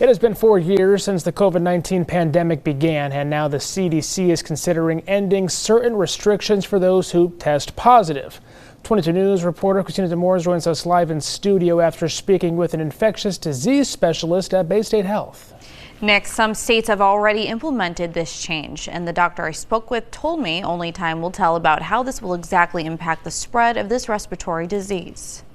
It has been 4 years since the COVID-19 pandemic began, and now the CDC is considering ending certain restrictions for those who test positive. 22 News reporter Christina Demores joins us live in studio after speaking with an infectious disease specialist at Bay State Health. Nick, some states have already implemented this change, and the doctor I spoke with told me only time will tell about how this will exactly impact the spread of this respiratory disease.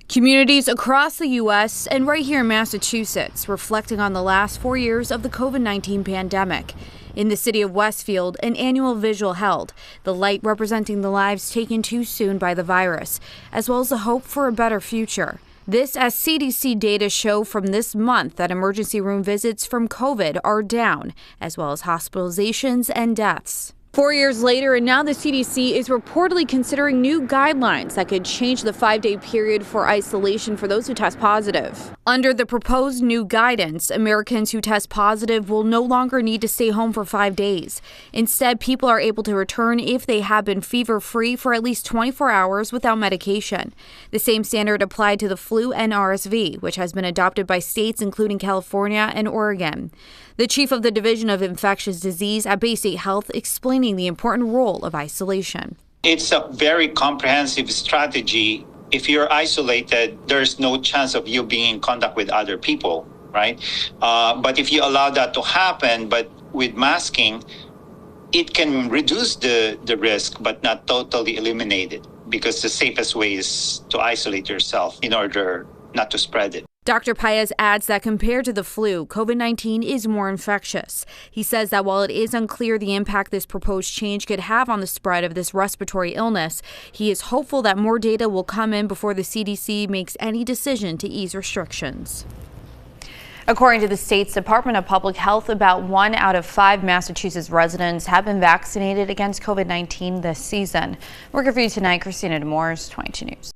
Communities across the U.S. and right here in Massachusetts reflecting on the last 4 years of the COVID-19 pandemic. In the city of Westfield, an annual vigil held, the light representing the lives taken too soon by the virus, as well as the hope for a better future. This as CDC data show from this month that emergency room visits from COVID are down, as well as hospitalizations and deaths. 4 years later, and now the CDC is reportedly considering new guidelines that could change the 5-day period for isolation for those who test positive. Under the proposed new guidance, Americans who test positive will no longer need to stay home for 5 days. Instead, people are able to return if they have been fever-free for at least 24 hours without medication. The same standard applied to the flu and RSV, which has been adopted by states including California and Oregon. The chief of the Division of Infectious Disease at Bay State Health explaining the important role of isolation. It's a very comprehensive strategy. If you're isolated, there's no chance of you being in contact with other people, right? But if you allow that to happen, but with masking, it can reduce the risk, but not totally eliminate it, because the safest way is to isolate yourself in order not to spread it. Dr. Paez adds that compared to the flu, COVID-19 is more infectious. He says that while it is unclear the impact this proposed change could have on the spread of this respiratory illness, he is hopeful that more data will come in before the CDC makes any decision to ease restrictions. According to the state's Department of Public Health, about 1 out of 5 Massachusetts residents have been vaccinated against COVID-19 this season. Working for you tonight, Christina Demores, 22 News.